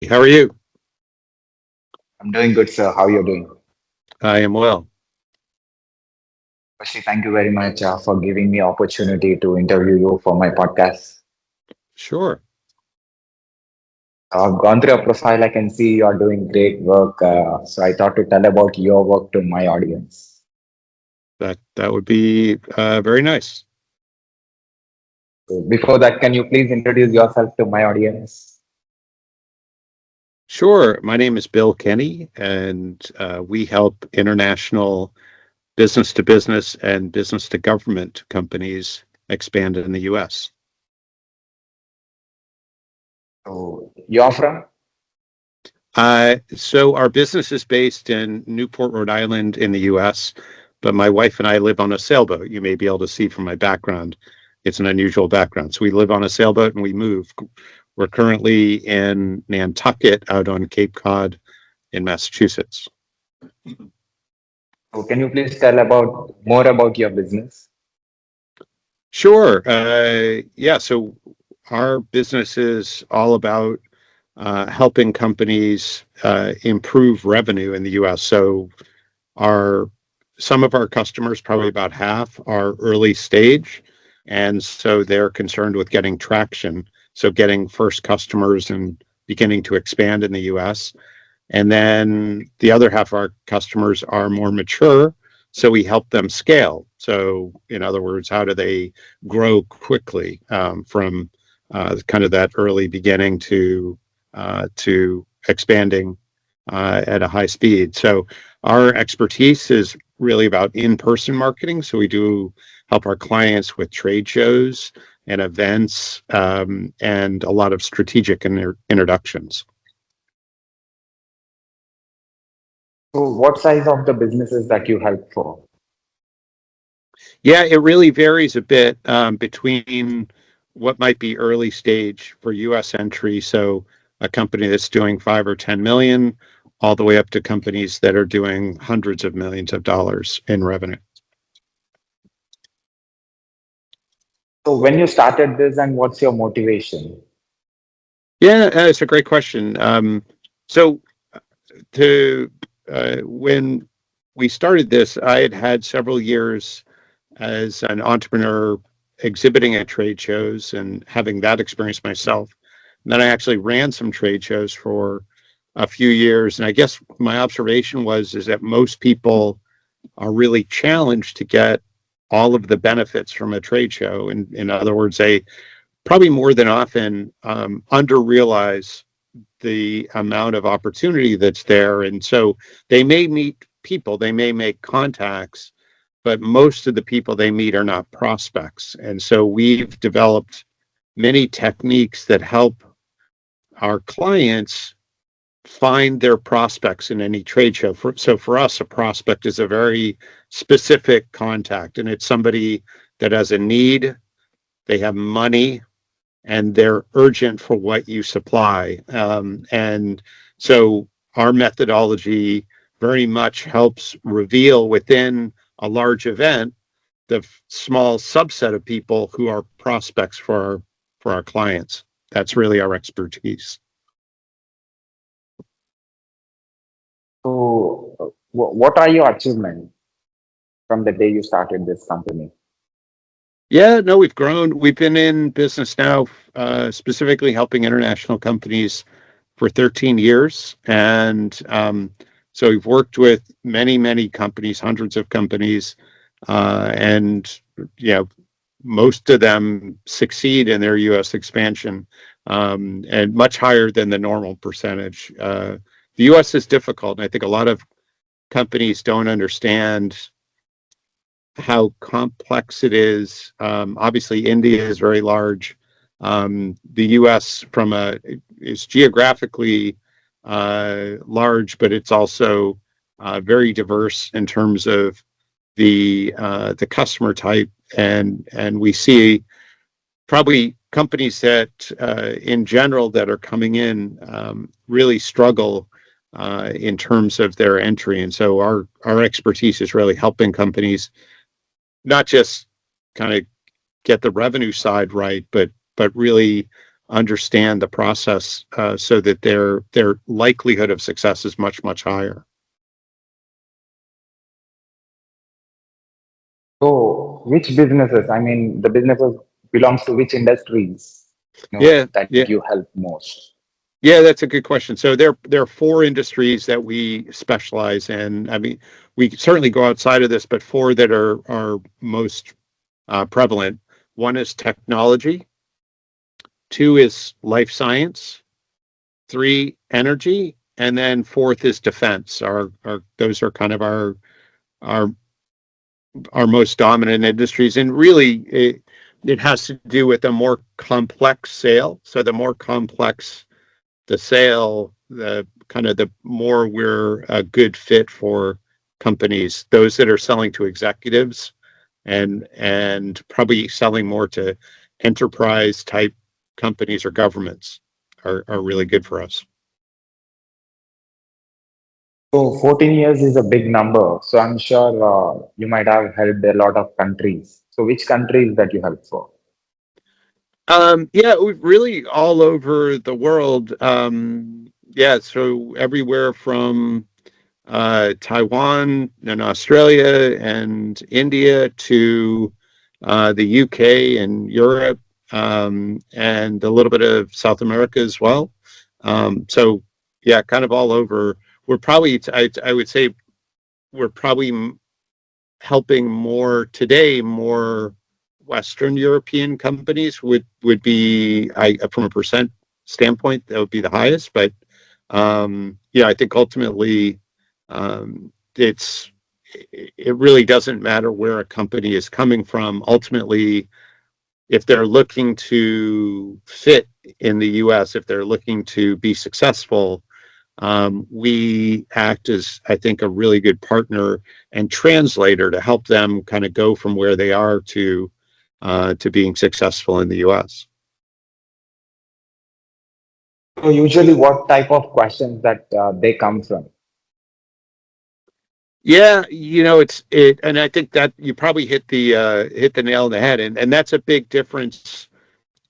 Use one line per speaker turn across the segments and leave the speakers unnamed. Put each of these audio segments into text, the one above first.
How are you?
I'm doing good, sir. How you doing?
I am well.
Firstly, thank you very much for giving me opportunity to interview you for my podcast.
Sure.
I've gone through your profile. I can see you are doing great work. So I thought to tell about your work to my audience.
That would be very nice.
So before that, can you please introduce yourself to my audience?
Sure. My name is Bill Kenney, and we help international business to business and business to government companies expand in the U.S.
So you're from?
So our business is based in Newport, Rhode Island, in the U.S., but my wife and I live on a sailboat. You may be able to see from my background. It's an unusual background. So we live on a sailboat and we move. We're currently in Nantucket out on Cape Cod in Massachusetts.
So can you please tell about more about your business?
Sure. Yeah. So our business is all about helping companies improve revenue in the U.S. So our some of our customers, probably about half, are early stage, and so they're concerned with getting traction. So getting first customers and beginning to expand in the U.S. And then the other half of our customers are more mature, so we help them scale. So, in other words, how do they grow quickly from kind of that early beginning to expanding at a high speed? So, our expertise is really about in-person marketing. So we do help our clients with trade shows and events and a lot of strategic introductions.
So what size of the businesses that you help for?
Yeah, it really varies a bit between what might be early stage for US entry. So a company that's doing 5 or 10 million, all the way up to companies that are doing hundreds of millions of dollars in revenue.
So when you started this and what's your motivation?
Yeah, it's a great question. So to when we started this, I had had several years as an entrepreneur exhibiting at trade shows and having that experience myself. And then I actually ran some trade shows for a few years. And I guess my observation was is that most people are really challenged to get all of the benefits from a trade show. And in other words, they probably more than often under realize the amount of opportunity that's there. And so they may meet people, they may make contacts, but most of the people they meet are not prospects. And so we've developed many techniques that help our clients find their prospects in any trade show. So for us, a prospect is a very specific contact, and it's somebody that has a need, they have money, and they're urgent for what you supply. And so our methodology very much helps reveal within a large event the small subset of people who are prospects for our clients. That's really our expertise.
So what are your achievements from the day you started this company?
Yeah, no, we've grown. We've been in business now, specifically helping international companies for 13 years. And so we've worked with many, many companies, hundreds of companies, and you know, most of them succeed in their U.S. expansion, and much higher than the normal percentage. The U.S. is difficult, and I think a lot of companies don't understand how complex it is. Obviously, India is very large. The U.S. Is geographically large, but it's also very diverse in terms of the customer type, and we see probably companies that in general that are coming in really struggle in terms of their entry, and so our expertise is really helping companies not just kind of get the revenue side right, but really understand the process so that their likelihood of success is much, much higher.
So, which businesses? I mean, the businesses belongs to which industries?
Yeah,
That
yeah.
you help most.
Yeah, that's a good question. So there are four industries that we specialize in. I mean, we certainly go outside of this, but four that are most prevalent. One is technology, two is life science, three energy, and then fourth is defense. Our those are kind of our our most dominant industries, and really it has to do with a more complex sale. So the more complex the sale, the kind of the more we're a good fit for companies, those that are selling to executives and probably selling more to enterprise type companies or governments are really good for us.
So 14 years is a big number. So I'm sure you might have helped a lot of countries. So which countries that you help for?
Yeah, we've really all over the world. Yeah, so everywhere from Taiwan and Australia and India to the UK and Europe, and a little bit of South America as well. So yeah, kind of all over. We're probably, I would say, we're probably helping more today, more Western European companies would be, from a percent standpoint, that would be the highest. But yeah, I think ultimately it's it really doesn't matter where a company is coming from. Ultimately, if they're looking to fit in the U.S., if they're looking to be successful, we act as, I think, a really good partner and translator to help them kind of go from where they are to being successful in the U.S.
So usually what type of questions that they come from?
Yeah, and I think that you probably hit the nail on the head, and that's a big difference,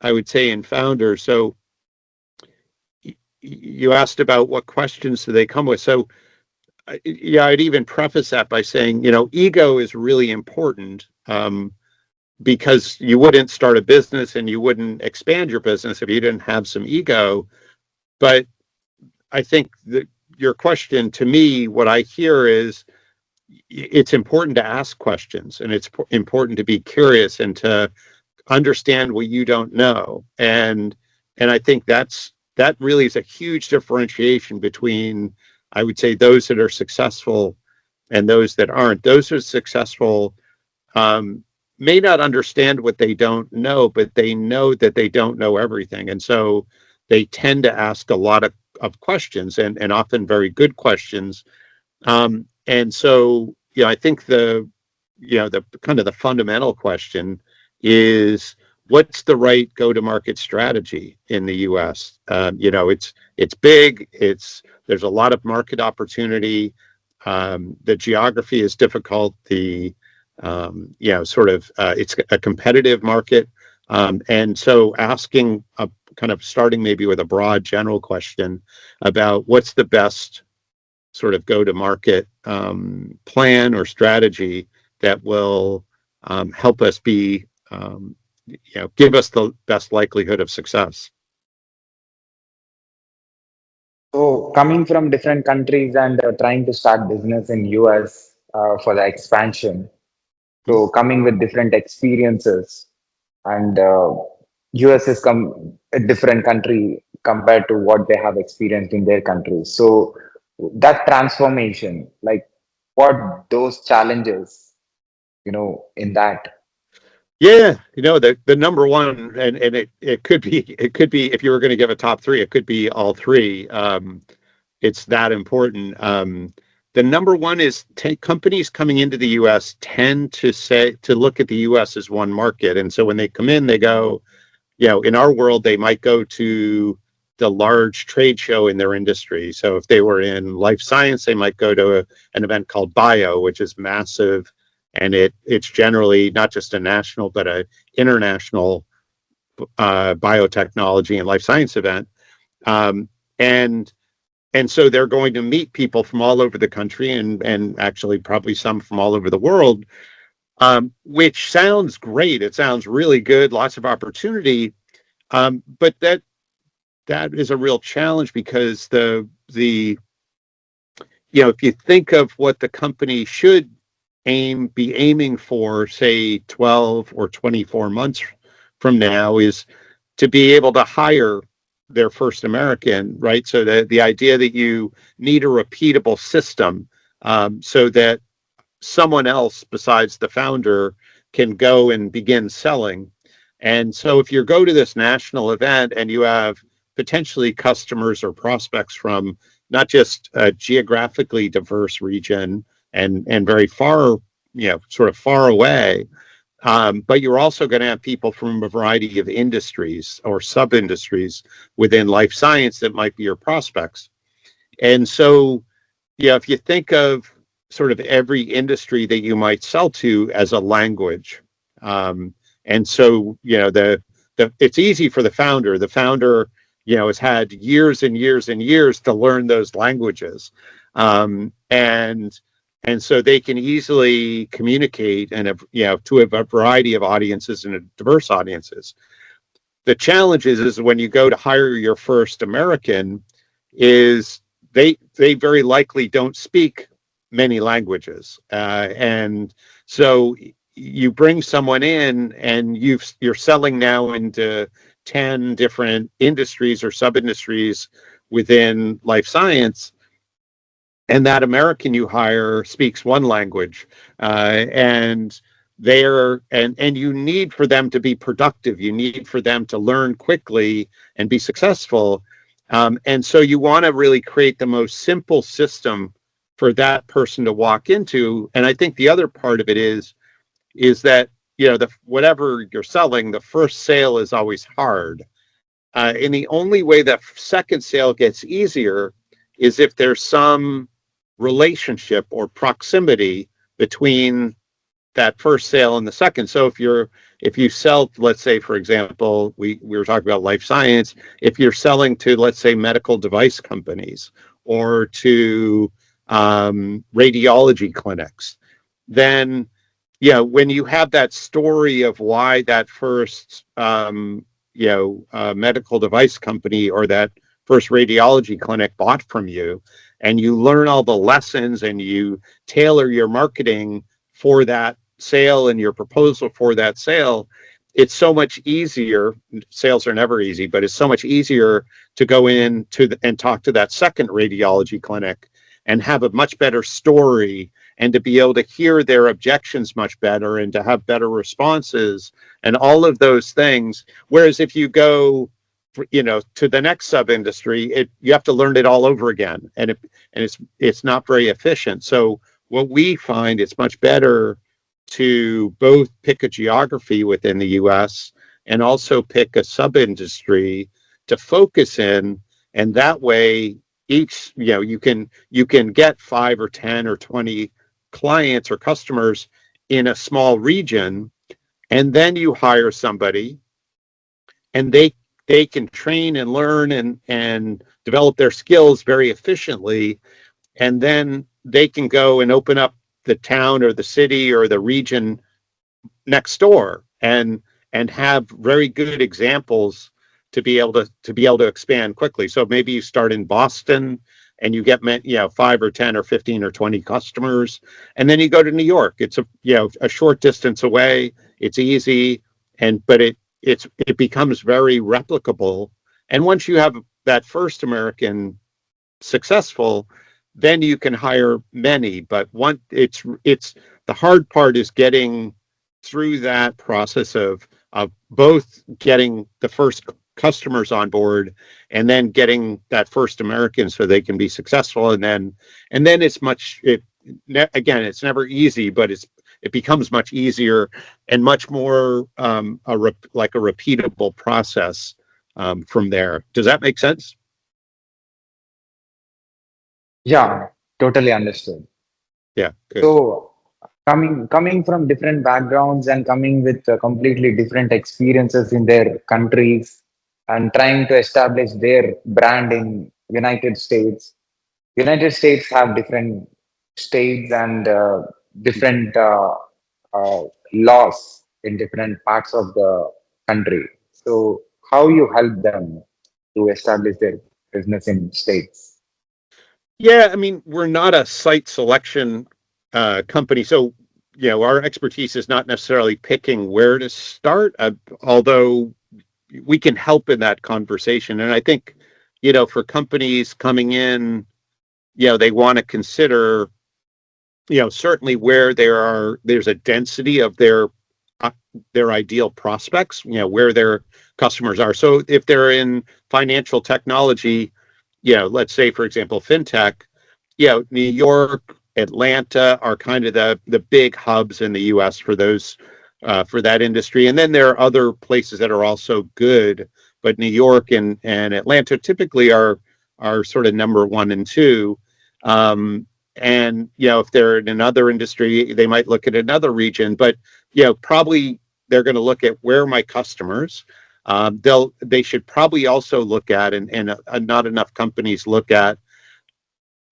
I would say, in founders. So you asked about what questions do they come with. So yeah, I'd even preface that by saying, ego is really important, because you wouldn't start a business and you wouldn't expand your business if you didn't have some ego. But I think that your question to me, what I hear is it's important to ask questions, and it's important to be curious and to understand what you don't know. And I think that really is a huge differentiation between, I would say, those that are successful and those that aren't. Those who are successful may not understand what they don't know, but they know that they don't know everything. And so they tend to ask a lot of questions, and often very good questions. And so, I think the kind of the fundamental question is, what's the right go-to-market strategy in the U.S.? It's big. There's a lot of market opportunity. The geography is difficult. It's a competitive market. And so asking kind of starting maybe with a broad general question about what's the best sort of go-to-market plan or strategy that will help us give us the best likelihood of success.
So coming from different countries and trying to start business in US for the expansion. So coming with different experiences and US is a different country compared to what they have experienced in their country. So that transformation, like what those challenges, in that.
Yeah, the number one, and it could be if you were going to give a top three, it could be all three. It's that important. The number one is companies coming into the U.S. tend to look at the U.S. as one market, and so when they come in, they go, in our world, they might go to the large trade show in their industry. So if they were in life science, they might go to an event called Bio, which is massive, and it's generally not just a national but a international biotechnology and life science event. Um, and so they're going to meet people from all over the country and actually probably some from all over the world, which sounds great. It sounds really good, lots of opportunity. But that is a real challenge because the if you think of what the company should be aiming for, say 12 or 24 months from now, is to be able to hire their first American, right? So the idea that you need a repeatable system, so that someone else besides the founder can go and begin selling. And so if you go to this national event and you have potentially customers or prospects from not just a geographically diverse region and very far, sort of far away, but you're also going to have people from a variety of industries or sub-industries within life science that might be your prospects. And so, if you think of sort of every industry that you might sell to as a language, and so it's easy for the founder. The founder, has had years and years and years to learn those languages, and so they can easily communicate and to a variety of audiences and diverse audiences. The challenge is when you go to hire your first American, is they very likely don't speak many languages, and so you bring someone in and you're selling now into 10 different industries or sub-industries within life science, and that American you hire speaks one language, and and you need for them to be productive. You need for them to learn quickly and be successful, and so you want to really create the most simple system for that person to walk into. And I think the other part of it is that whatever you're selling, the first sale is always hard, and the only way that second sale gets easier is if there's some relationship or proximity between that first sale and the second. So if you sell, let's say, for example, we were talking about life science. If you're selling to, let's say, medical device companies or to radiology clinics, then when you have that story of why that first medical device company or that first radiology clinic bought from you, and you learn all the lessons and you tailor your marketing for that sale and your proposal for that sale, it's so much easier. Sales are never easy, but it's so much easier to go in and talk to that second radiology clinic and have a much better story, and to be able to hear their objections much better and to have better responses and all of those things. Whereas if you go to the next sub industry, you have to learn it all over again, and it's not very efficient. So what we find, it's much better to both pick a geography within the US and also pick a sub industry to focus in, and that way each you can get 5 or 10 or 20 clients or customers in a small region, and then you hire somebody and they can train and learn and develop their skills very efficiently, and then they can go and open up the town or the city or the region next door and have very good examples to be able to expand quickly. So maybe you start in Boston and you get 5 or 10 or 15 or 20 customers, and then you go to New York. It's a short distance away. It's easy, but it becomes very replicable. And once you have that first American successful, then you can hire many. But it's the hard part is getting through that process of both getting the first customers on board and then getting that first American so they can be successful. And then again, it's never easy, but it becomes much easier and much more like a repeatable process from there. Does that make sense?
Yeah, totally understood.
Yeah, good.
So coming from different backgrounds and coming with completely different experiences in their countries and trying to establish their brand in United States. United States have different states and different laws in different parts of the country. So how you help them to establish their business in states?
Yeah, I mean, we're not a site selection company, so our expertise is not necessarily picking where to start, although we can help in that conversation. And I think, for companies coming in, they want to consider, certainly where there's a density of their ideal prospects, where their customers are. So if they're in financial technology, let's say, for example, fintech, New York, Atlanta are kind of the big hubs in the US for those for that industry. And then there are other places that are also good, but New York and Atlanta typically are sort of number one and two. And if they're in another industry, they might look at another region, but probably they're going to look at where are my customers. They should probably also look at, and not enough companies look at,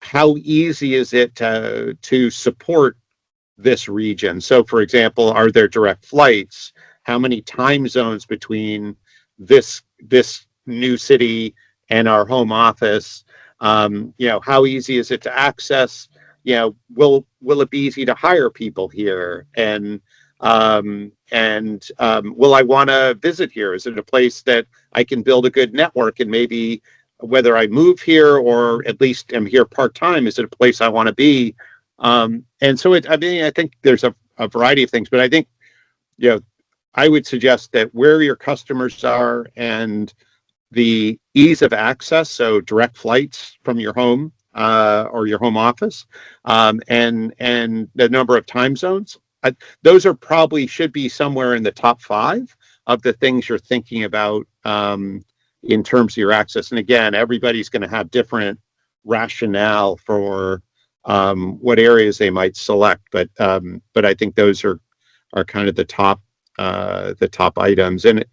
how easy is it to support this region. So, for example, are there direct flights? How many time zones between this new city and our home office? How easy is it to access? Will it be easy to hire people here? And will I want to visit here? Is it a place that I can build a good network, and maybe whether I move here or at least am here part time, is it a place I want to be? And so I think there's a variety of things, but I think, I would suggest that where your customers are and the ease of access, so direct flights from your home or your home office, and the number of time zones, those are probably should be somewhere in the top 5 of the things you're thinking about in terms of your access. And again, everybody's going to have different rationale for what areas they might select, but I think those are kind of the top items. And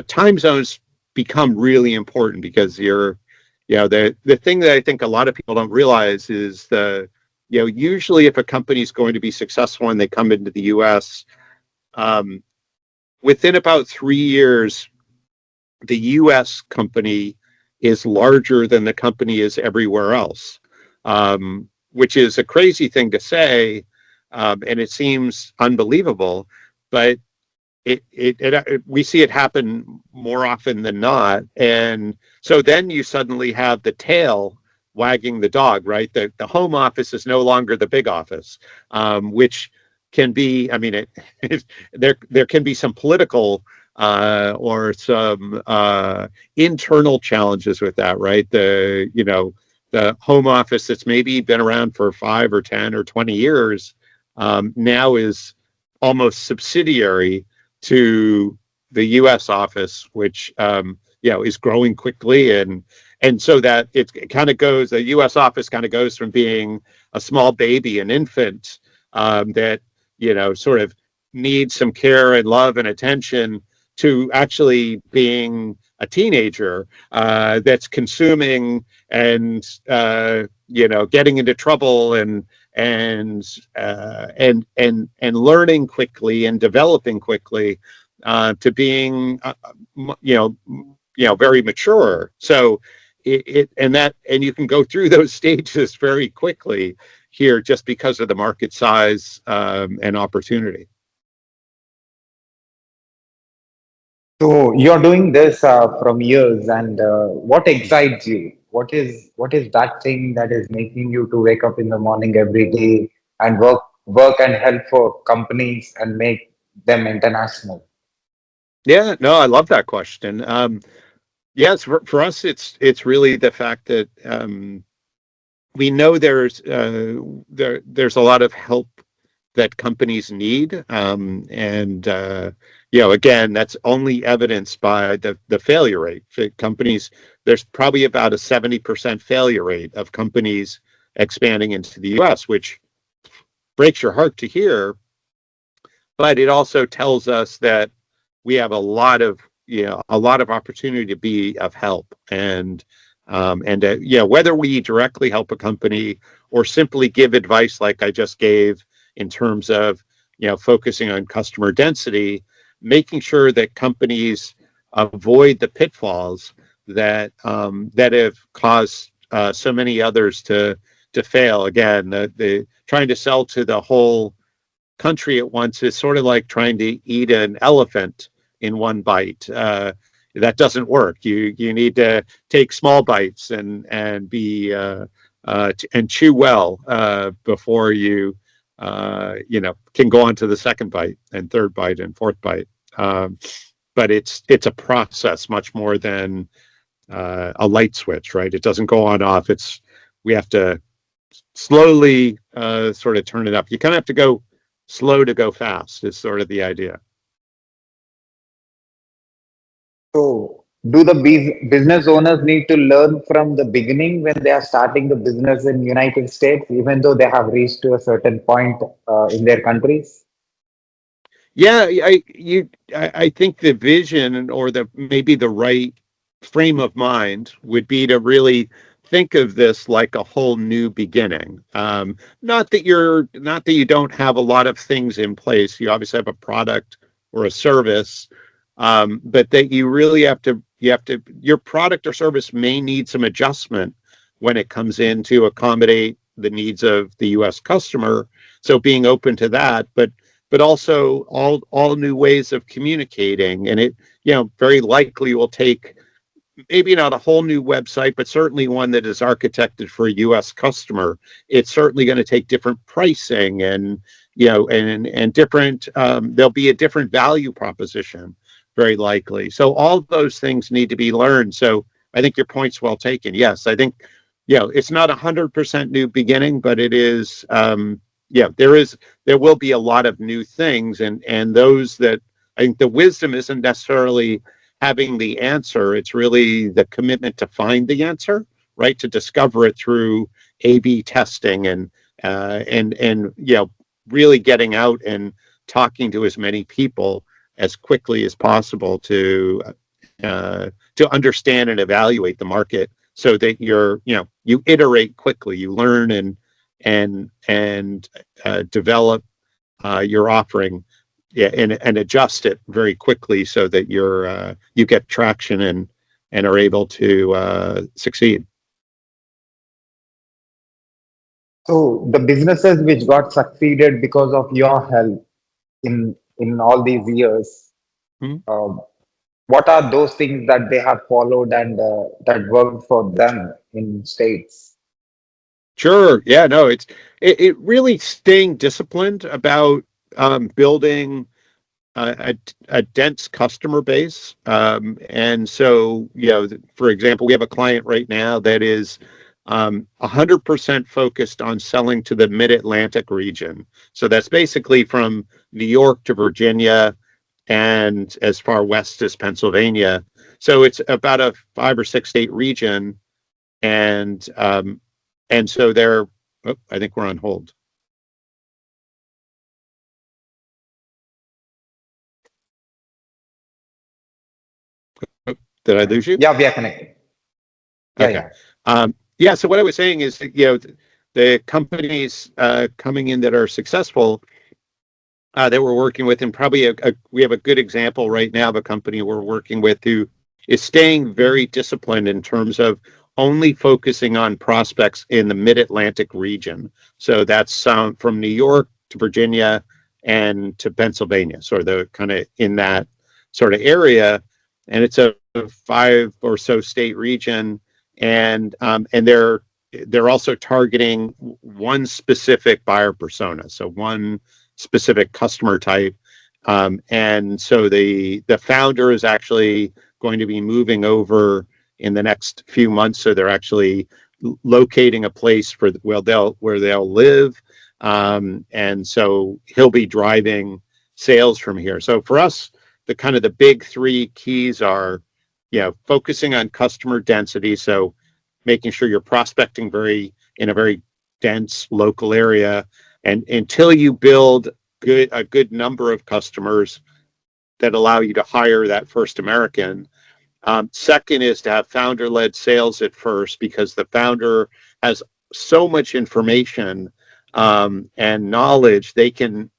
time zones become really important because the thing that I think a lot of people don't realize is usually if a company is going to be successful and they come into the US, within about 3 years, the US company is larger than the company is everywhere else, which is a crazy thing to say, and it seems unbelievable, but we see it happen more often than not. And so then you suddenly have the tail wagging the dog, right? The home office is no longer the big office, which can be, I mean, there can be some political or some internal challenges with that, right? The home office that's maybe been around for 5 or 10 or 20 years now is almost subsidiary to the U.S. office, which is growing quickly, and so that it kind of goes. The U.S. office kind of goes from being a small baby, an infant that sort of needs some care and love and attention, to actually being a teenager that's consuming and getting into trouble and learning quickly and developing quickly to being very mature. So and you can go through those stages very quickly here just because of the market size and opportunity.
So you're doing this from years, and what excites you? What is that thing that is making you to wake up in the morning every day and work and help for companies and make them international?
Yeah, no, I love that question. Yes, for us, it's really the fact that we know there's a lot of help that companies need, and again, that's only evidenced by the failure rate. For companies, there's probably about a 70% failure rate of companies expanding into the U.S., which breaks your heart to hear, but it also tells us that we have a lot of opportunity to be of help, and whether we directly help a company or simply give advice like I just gave in terms of focusing on customer density, making sure that companies avoid the pitfalls that have caused so many others to fail. Again, the trying to sell to the whole country at once is sort of like trying to eat an elephant in one bite. That doesn't work. You need to take small bites and be and chew well before can go on to the second bite and third bite and fourth bite. But it's a process much more than a light switch, right? It doesn't go on off. We have to slowly sort of turn it up. You kind of have to go slow to go fast is sort of the idea.
So, do the business owners need to learn from the beginning when they are starting the business in United States, even though they have reached to a certain point in their countries?
Yeah, I think the vision or maybe the right frame of mind would be to really think of this like a whole new beginning. Not that you don't have a lot of things in place. You obviously have a product or a service, but that you really have to your product or service may need some adjustment when it comes in to accommodate the needs of the U.S. customer. So being open to that, but also all new ways of communicating. And it, very likely will take maybe not a whole new website, but certainly one that is architected for a U.S. customer. It's certainly going to take different pricing and, and different, there'll be a different value proposition, very likely. So all those things need to be learned. So I think your point's well taken. Yes, I think, it's not 100% new beginning, but it is, there will be a lot of new things, and those that I think the wisdom isn't necessarily having the answer. It's really the commitment to find the answer, right? To discover it through A/B testing and really getting out and talking to as many people as quickly as possible to understand and evaluate the market, so that you iterate quickly, you learn and develop your offering, and adjust it very quickly so that you get traction and are able to succeed.
So, the businesses which got succeeded because of your help in all these years,
Hmm.
uh, what are those things that they have followed and that worked for them in states?
Sure. Yeah. No. It really staying disciplined about building a dense customer base. And so, for example, we have a client right now that is 100% focused on selling to the Mid-Atlantic region. So that's basically from New York to Virginia and as far west as Pennsylvania. So it's about a 5 or 6 state region, and so I think we're on hold. Did I lose you?
Yeah, we are connected. Yeah,
Okay.
yeah.
Yeah. So what I was saying is, the companies coming in that are successful that we're working with, and probably we have a good example right now of a company we're working with who is staying very disciplined in terms of only focusing on prospects in the Mid-Atlantic region. So that's from New York to Virginia and to Pennsylvania, sort of the kind of in that sort of area. And it's a 5 or so state region, and they're also targeting one specific buyer persona, so one specific customer type. And so the founder is actually going to be moving over in the next few months. So they're actually locating a place where they'll live. And so he'll be driving sales from here. So for us, the big three keys are, focusing on customer density. So making sure you're prospecting in a very dense local area, And until you build a good number of customers that allow you to hire that first American. Second is to have founder-led sales at first, because the founder has so much information and knowledge. They can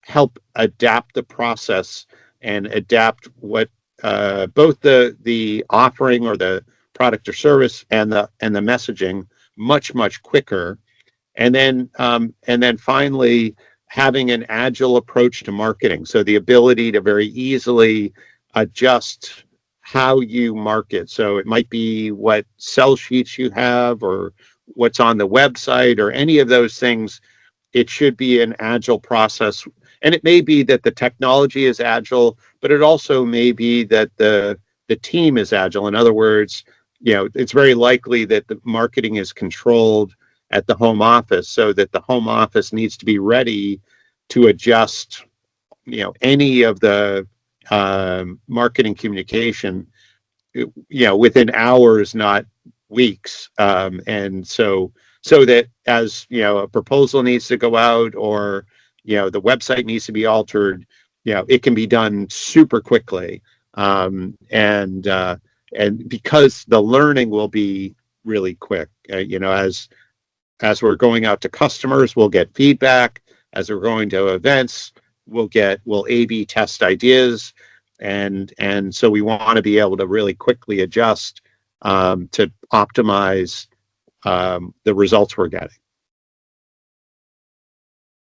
help adapt the process and adapt what both the offering or the product or service and the messaging much quicker. And then finally, having an agile approach to marketing. So the ability to very easily adjust how you market. So it might be what sell sheets you have or what's on the website or any of those things. It should be an agile process. And it may be that the technology is agile, but it also may be that the team is agile. In other words, it's very likely that the marketing is controlled at the home office, so that the home office needs to be ready to adjust, any of the marketing communication, within hours, not weeks. And so that as, a proposal needs to go out, or, the website needs to be altered, it can be done super quickly. And because the learning will be really quick, as we're going out to customers, we'll get feedback. As we're going to events, we'll A/B test ideas, and so we want to be able to really quickly adjust to optimize the results we're getting.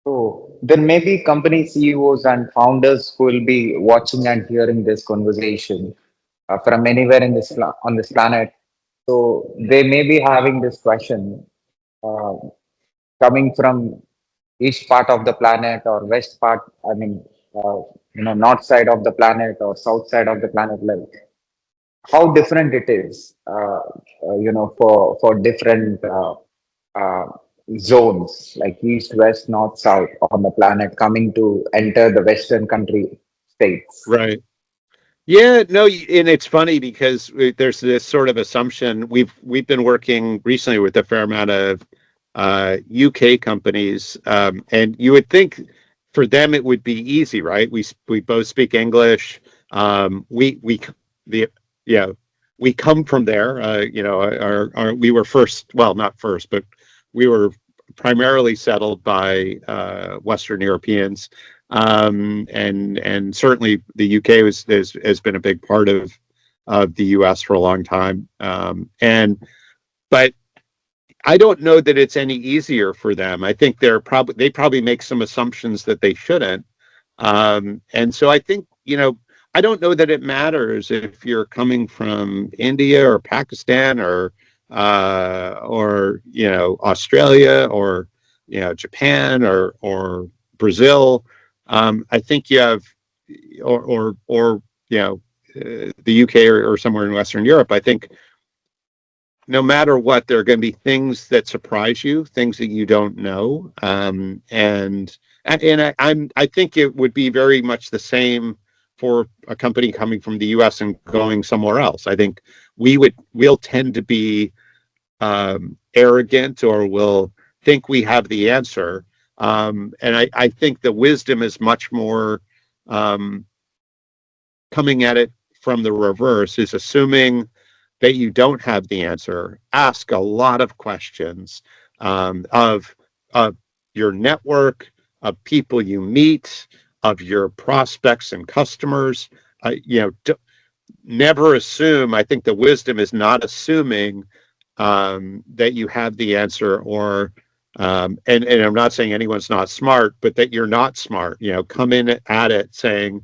So there may be company CEOs and founders who will be watching and hearing this conversation from anywhere on this planet. So they may be having this question uh, coming from east part of the planet or west part. I mean, north side of the planet or south side of the planet. Like how different it is, for different uh, zones like east, west, north, south on the planet coming to enter the Western country states.
Right. Yeah, no, and it's funny because there's this sort of assumption. We've been working recently with a fair amount of UK companies, and you would think for them it would be easy, right? We both speak English. The yeah, we come from there. We were first, well, not first, but we were primarily settled by Western Europeans. And certainly the UK has been a big part of the US for a long time. But I don't know that it's any easier for them. I think they probably make some assumptions that they shouldn't. And so I think, I don't know that it matters if you're coming from India or Pakistan or Australia or Japan or Brazil. I think you have, or the UK or somewhere in Western Europe. I think no matter what, there are going to be things that surprise you, things that you don't know, and I think it would be very much the same for a company coming from the US and going somewhere else. I think we'll tend to be arrogant, or we'll think we have the answer. And I think the wisdom is much more coming at it from the reverse, is assuming that you don't have the answer. Ask a lot of questions of your network, of people you meet, of your prospects and customers. Never assume. I think the wisdom is not assuming that you have the answer, or and I'm not saying anyone's not smart, but that you're not smart. Come in at it saying,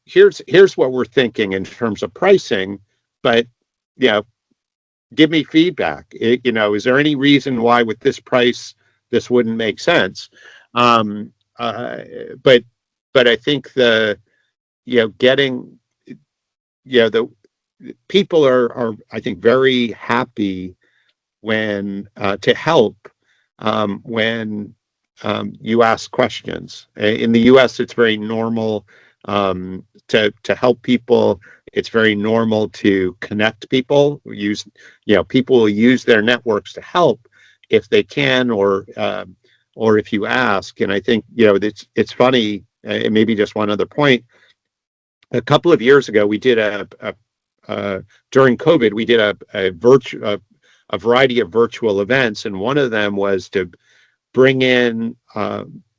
here's what we're thinking in terms of pricing, but give me feedback. Is there any reason why with this price this wouldn't make sense? But I think getting the people are I think very happy when to help when you ask questions. In the US, it's very normal to help people. It's very normal to connect people. People will use their networks to help if they can, or or if you ask. And I think, it's funny, and maybe just one other point. A couple of years ago, we did during COVID, we did a variety of virtual events, and one of them was to bring in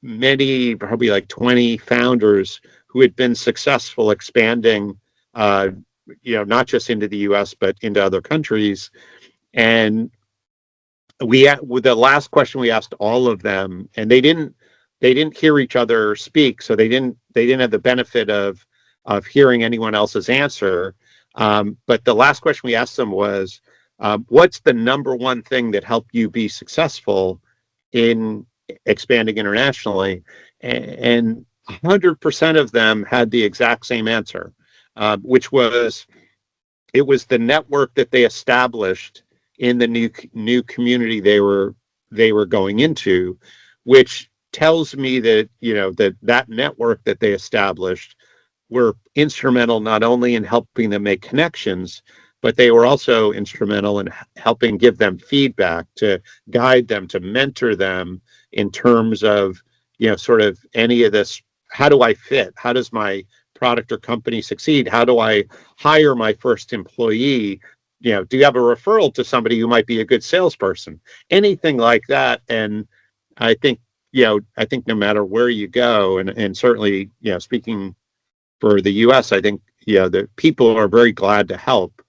many, probably like 20 founders who had been successful expanding, not just into the U.S. but into other countries. And with the last question we asked all of them, and they didn't hear each other speak, so they didn't have the benefit of hearing anyone else's answer. But the last question we asked them was, what's the number one thing that helped you be successful in expanding internationally? And 100% of them had the exact same answer, which was, it was the network that they established in the new community they were going into, which tells me that that network that they established were instrumental not only in helping them make connections, but they were also instrumental in helping give them feedback, to guide them, to mentor them in terms of, sort of any of this. How do I fit? How does my product or company succeed? How do I hire my first employee? Do you have a referral to somebody who might be a good salesperson? Anything like that. And I think, no matter where you go, and certainly, speaking for the US, I think, the people are very glad to help.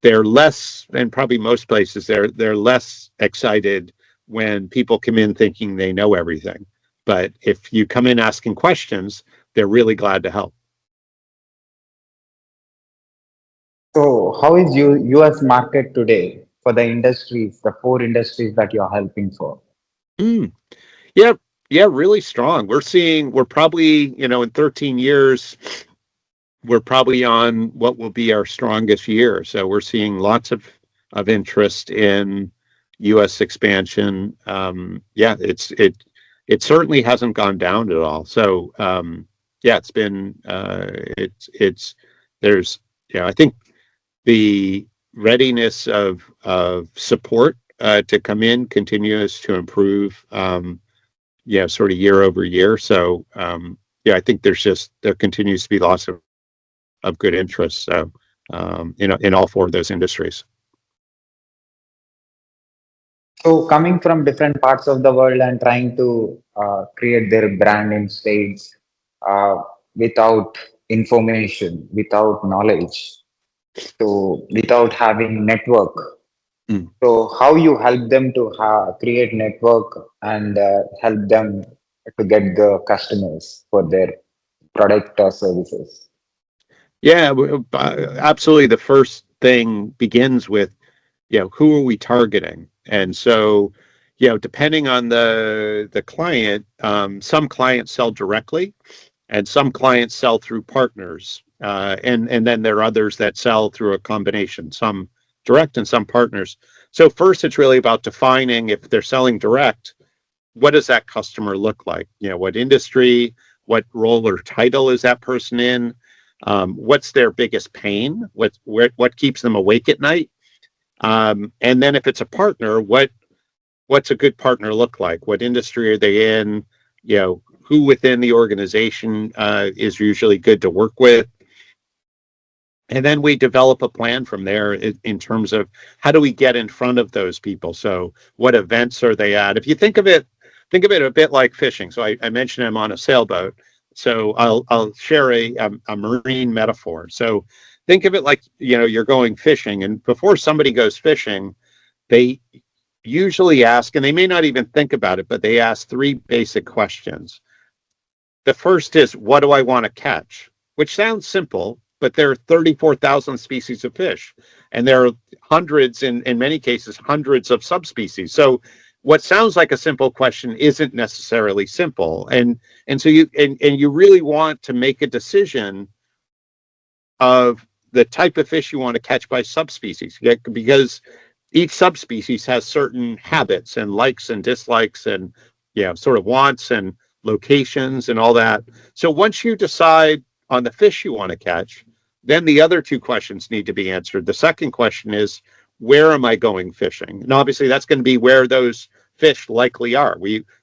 They're less, and probably most places, they're less excited when people come in thinking they know everything. But if you come in asking questions, they're really glad to help.
So, how is US market today for the industries, the four industries that you're helping for?
Mm. Yeah, yeah, really strong. We're probably, in 13 years, we're probably on what will be our strongest year. So we're seeing lots of interest in U.S. expansion. Yeah, it certainly hasn't gone down at all. So yeah, it's been there's, I think the readiness of support to come in continues to improve. Sort of year over year. So yeah, I think there continues to be lots of good interest. So in all four of those industries.
So, coming from different parts of the world and trying to create their brand in states uh, without information, without knowledge, so without having network.
Mm.
So, how you help them to create network and help them to get the customers for their product or services?
Yeah, absolutely. The first thing begins with, who are we targeting? And so, depending on the client, some clients sell directly, and some clients sell through partners, and then there are others that sell through a combination, some direct and some partners. So first, it's really about defining, if they're selling direct, what does that customer look like? What industry, what role or title is that person in? What's their biggest pain? What keeps them awake at night? And then if it's a partner, what's a good partner look like? What industry are they in? Who within the organization is usually good to work with? And then we develop a plan from there in terms of, how do we get in front of those people? So what events are they at? If you think of it a bit like fishing. So I mentioned I'm on a sailboat. So I'll share a marine metaphor. So think of it like, you're going fishing, and before somebody goes fishing, they usually ask, and they may not even think about it, but they ask three basic questions. The first is, what do I want to catch? Which sounds simple, but there are 34,000 species of fish, and there are hundreds, in many cases, hundreds of subspecies. So what sounds like a simple question isn't necessarily simple. And so you really want to make a decision of the type of fish you want to catch by subspecies, because each subspecies has certain habits and likes and dislikes, and sort of wants and locations and all that. So once you decide on the fish you want to catch, then the other two questions need to be answered. The second question is, where am I going fishing? And obviously that's going to be where those fish likely are.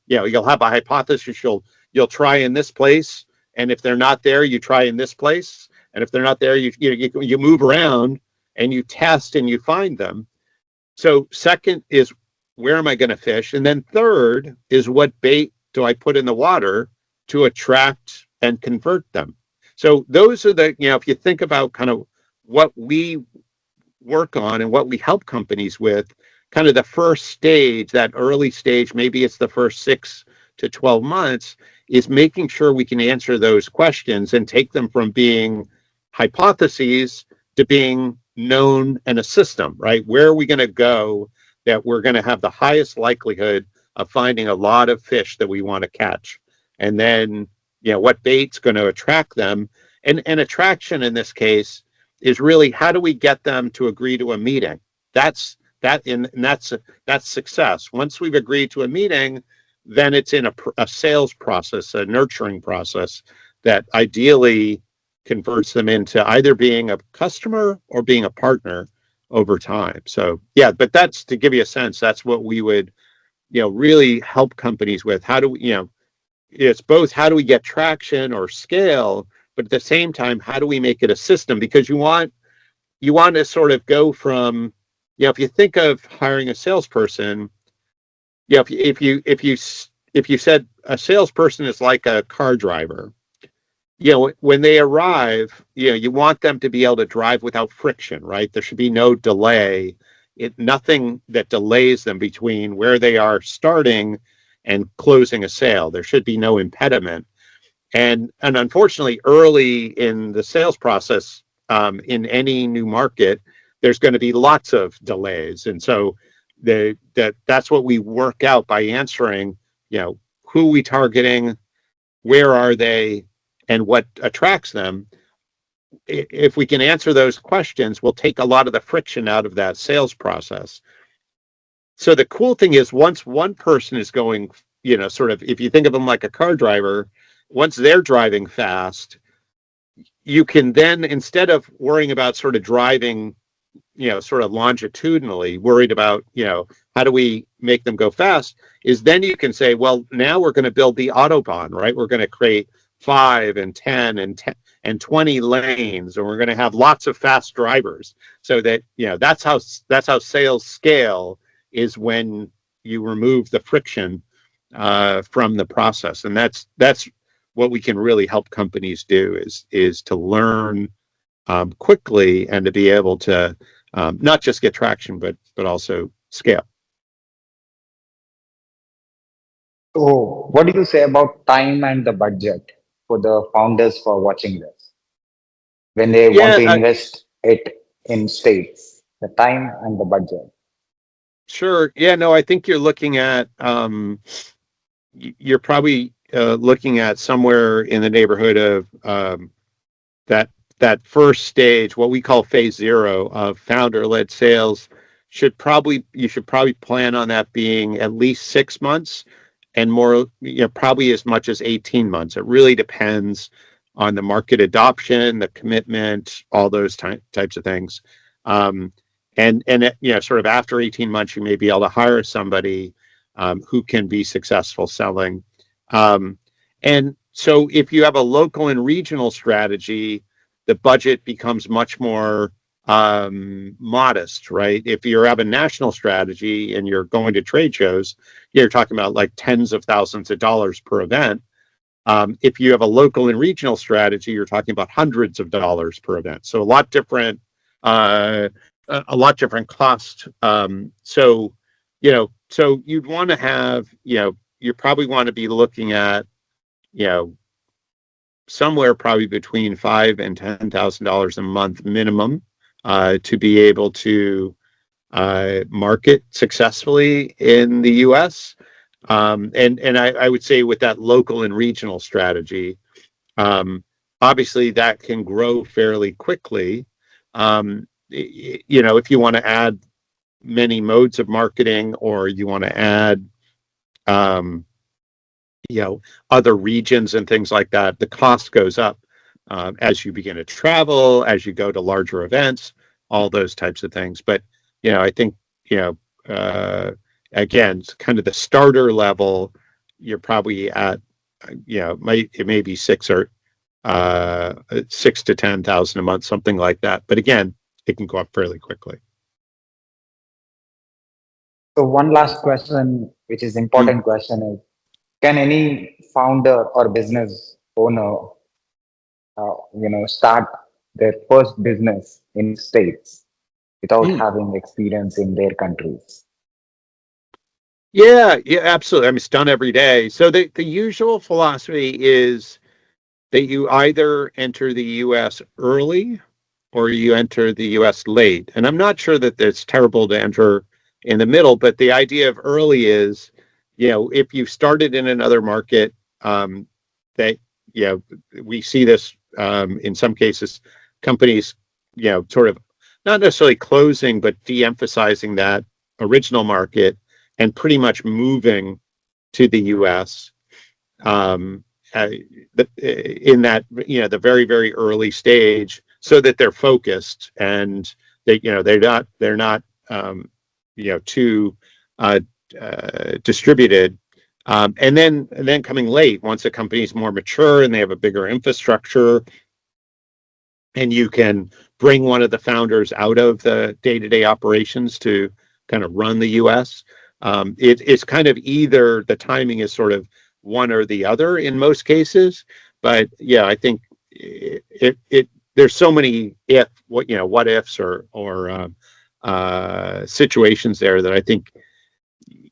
You'll have a hypothesis. You'll try in this place, and if they're not there, you try in this place, and if they're not there, you move around and you test and you find them. So second is, where am I going to fish? And then third is, what bait do I put in the water to attract and convert them? So those are if you think about kind of what we work on and what we help companies with, kind of the first stage, that early stage, maybe it's the first 6 to 12 months, is making sure we can answer those questions and take them from being hypotheses to being known and a system, right? Where are we going to go that we're going to have the highest likelihood of finding a lot of fish that we want to catch? And then, what bait's going to attract them? And attraction in this case is really, how do we get them to agree to a meeting? That's success. Once we've agreed to a meeting, then it's in a sales process, a nurturing process that ideally converts them into either being a customer or being a partner over time. So yeah, but that's, to give you a sense, that's what we would, really help companies with. How do we, it's both how do we get traction or scale, but at the same time, how do we make it a system? Because you want to sort of go from, if you think of hiring a salesperson, if you said a salesperson is like a car driver, when they arrive, you want them to be able to drive without friction, right? There should be no delay. Nothing that delays them between where they are starting and closing a sale. There should be no impediment. And unfortunately, early in the sales process, in any new market, there's going to be lots of delays. And so that's what we work out by answering, who are we targeting, where are they, and what attracts them. If we can answer those questions, we'll take a lot of the friction out of that sales process. So the cool thing is, once one person is going, sort of, if you think of them like a car driver, once they're driving fast, you can then, instead of worrying about sort of driving, sort of longitudinally, worried about, how do we make them go fast, is then you can say, well, now we're going to build the Autobahn, right? We're going to create 5 and 10 and 20 lanes, and we're going to have lots of fast drivers, so that, that's how sales scale, is when you remove the friction from the process. And that's what we can really help companies do, is to learn quickly, and to be able to not just get traction, but also scale.
So what do you say about time and the budget for the founders for watching this, when they want to invest it in states, the time and the budget?
Sure. Yeah, no, I think you're looking at, you're probably looking at somewhere in the neighborhood of that first stage, what we call phase 0 of founder-led sales. You should probably plan on that being at least 6 months, and more, probably as much as 18 months. It really depends on the market adoption, the commitment, all those types of things. And sort of after 18 months, you may be able to hire somebody who can be successful selling. And so if you have a local and regional strategy, the budget becomes much more modest, right? If you have a national strategy and you're going to trade shows, you're talking about like tens of thousands of dollars per event. If you have a local and regional strategy, you're talking about hundreds of dollars per event. So a lot different cost. So you'd want to have, you probably want to be looking at, somewhere probably between $5,000 and $10,000 a month minimum to be able to market successfully in the U.S. And I would say, with that local and regional strategy, obviously that can grow fairly quickly. If you want to add many modes of marketing, or you want to add other regions and things like that, the cost goes up as you begin to travel, as you go to larger events, all those types of things. But I think again, kind of the starter level, you're probably at, it may be 6 to 10,000 a month, something like that. But again, it can go up fairly quickly.
So one last question, which is
Mm.
important question, is can any founder or business owner, start their first business in states without
Mm.
having experience in their countries?
Yeah, yeah, absolutely. I mean, it's done every day. So the usual philosophy is that you either enter the US early or you enter the US late. And I'm not sure that it's terrible to enter in the middle, but the idea of early is, if you started in another market, that, we see this in some cases, companies, sort of not necessarily closing, but de-emphasizing that original market and pretty much moving to the US. Um, uh, in that, the very, very early stage, so that they're focused and they're not too uh, distributed. And then coming late, once a company is more mature and they have a bigger infrastructure, and you can bring one of the founders out of the day-to-day operations to kind of run the US. It's kind of either the timing is sort of one or the other in most cases, but yeah, I think it there's so many what ifs or situations there that I think,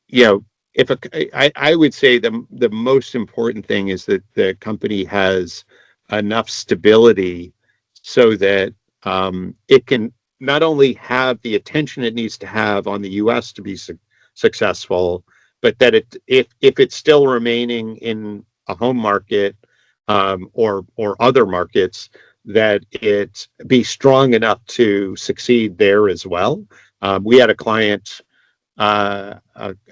if I would say the most important thing is that the company has enough stability so that it can not only have the attention it needs to have on the US to be successful, but that if it's still remaining in a home market, or other markets, that it be strong enough to succeed there as well. We had a client a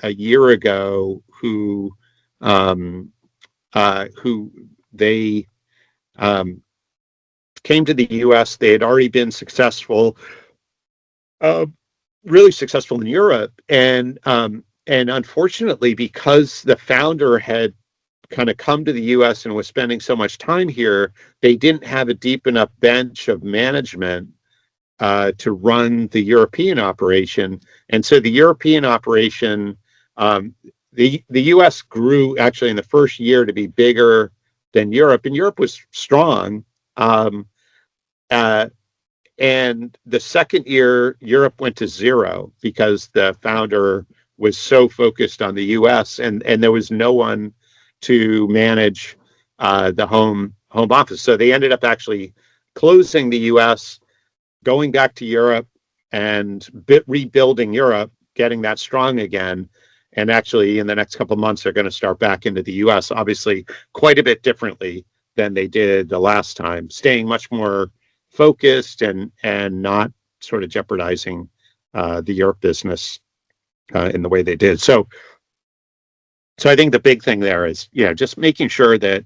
year ago who they um, came to the U.S. They had already been successful, uh, really successful in Europe, and unfortunately, because the founder had kind of come to the U.S. and was spending so much time here, they didn't have a deep enough bench of management to run the European operation. And so the European operation, the U.S. grew actually in the first year to be bigger than Europe, and Europe was strong. Um, uh, and the second year, Europe went to zero because the founder was so focused on the U.S. and there was no one to manage the home office. So they ended up actually closing the U.S., going back to Europe, and rebuilding Europe, getting that strong again. And actually, in the next couple of months, they're going to start back into the U.S. Obviously, quite a bit differently than they did the last time, staying much more focused and not sort of jeopardizing the Europe business in the way they did. So I think the big thing there is, just making sure that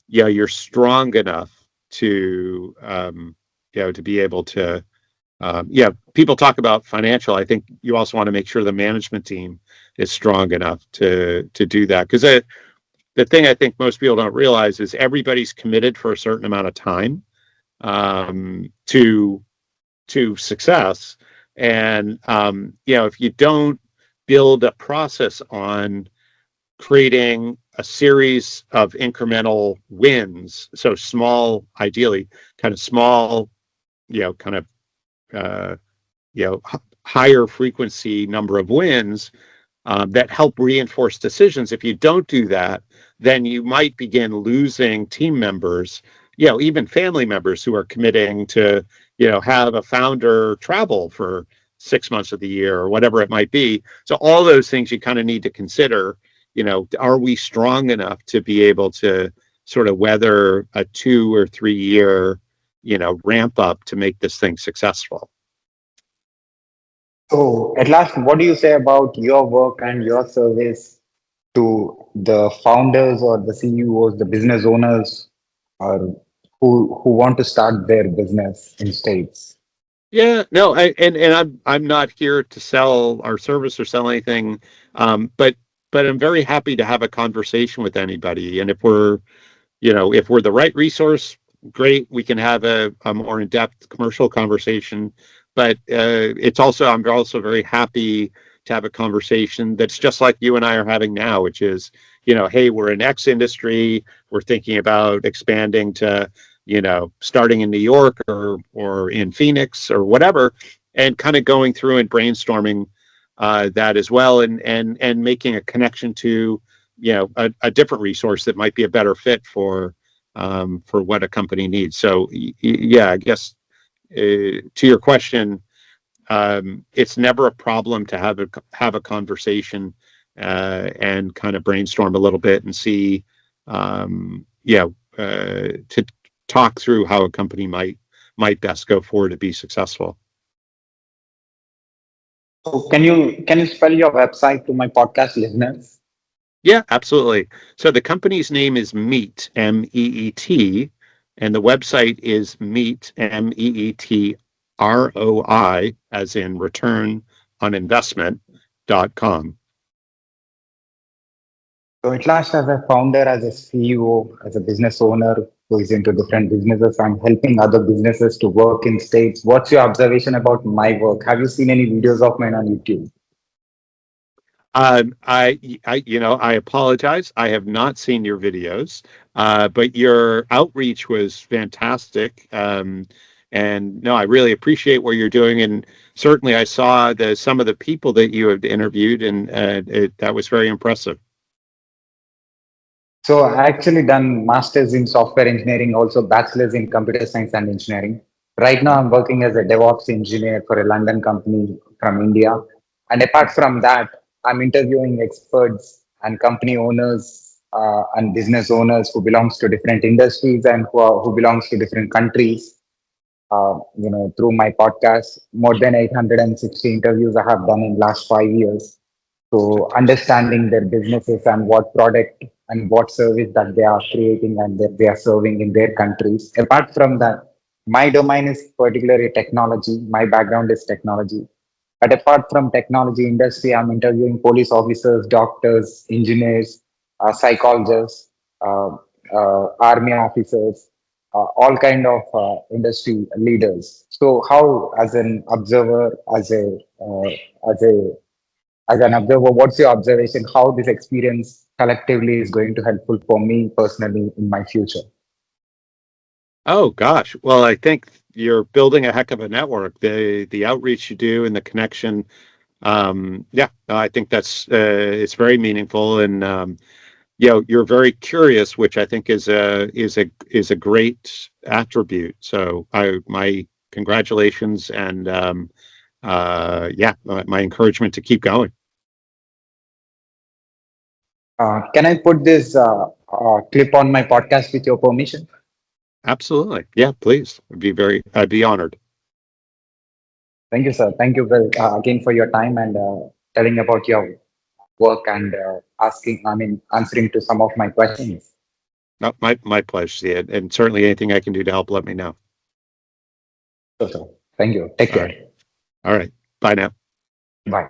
you're strong enough to to be able to people talk about financial. I think you also want to make sure the management team is strong enough to do that, because the thing I think most people don't realize is everybody's committed for a certain amount of time to success. And if you don't build a process on creating a series of incremental wins, so small, ideally kind of small, kind of uh, higher frequency number of wins that help reinforce decisions. If you don't do that, then you might begin losing team members, even family members who are committing to, have a founder travel for 6 months of the year or whatever it might be. So all those things you kind of need to consider. Are we strong enough to be able to sort of weather a 2 or 3 year, ramp up to make this thing successful?
So, at last, what do you say about your work and your service to the founders or the CEOs, the business owners, or who want to start their business in states?
Yeah, no, I'm not here to sell our service or sell anything, but I'm very happy to have a conversation with anybody. And if we're the right resource, great, we can have a more in-depth commercial conversation. But I'm also very happy to have a conversation that's just like you and I are having now, which is, hey, we're in X industry, we're thinking about expanding to, starting in New York or in Phoenix or whatever, and kind of going through and brainstorming that as well, and making a connection to a different resource that might be a better fit for what a company needs. So yeah, I guess to your question, it's never a problem to have a conversation and kind of brainstorm a little bit and see, to talk through how a company might best go forward to be successful.
So can you spell your website to my podcast listeners?
Yeah, absolutely. So the company's name is Meet, MEET, and the website is Meet, MEETROI, as in return on investment.com.
So at last, as a founder, as a CEO, as a business owner who is into different businesses, I'm helping other businesses to work in states. What's your observation about my work? Have you seen any videos of mine on YouTube?
I apologize. I have not seen your videos, but your outreach was fantastic. And no, I really appreciate what you're doing. And certainly I saw some of the people that you have interviewed, and that was very impressive.
So I actually done masters in software engineering, also bachelors in computer science and engineering. Right now, I'm working as a DevOps engineer for a London company from India. And apart from that, I'm interviewing experts and company owners and business owners who belongs to different industries and who belongs to different countries. Through my podcast, more than 860 interviews I have done in last 5 years. So understanding their businesses and what product and what service that they are creating and that they are serving in their countries. Apart from that, my domain is particularly technology. My background is technology. But apart from technology industry, I'm interviewing police officers, doctors, engineers, psychologists, army officers, all kind of industry leaders. So how, as an observer, as a as an observer, what's your observation? How this experience collectively is going to helpful for me personally in my future?
Oh gosh. Well, I think you're building a heck of a network. The outreach you do and the connection. Yeah, no, I think that's it's very meaningful, and you're very curious, which I think is a great attribute. So my congratulations, and yeah, my encouragement to keep going.
Can I put this clip on my podcast with your permission?
Absolutely. Yeah, please. I'd be honored.
Thank you, sir. Thank you again for your time and telling about your work and answering to some of my questions.
No, my pleasure, Sia. And certainly anything I can do to help, let me know.
So, thank you. Take
All right.
care.
All right. Bye now.
Bye.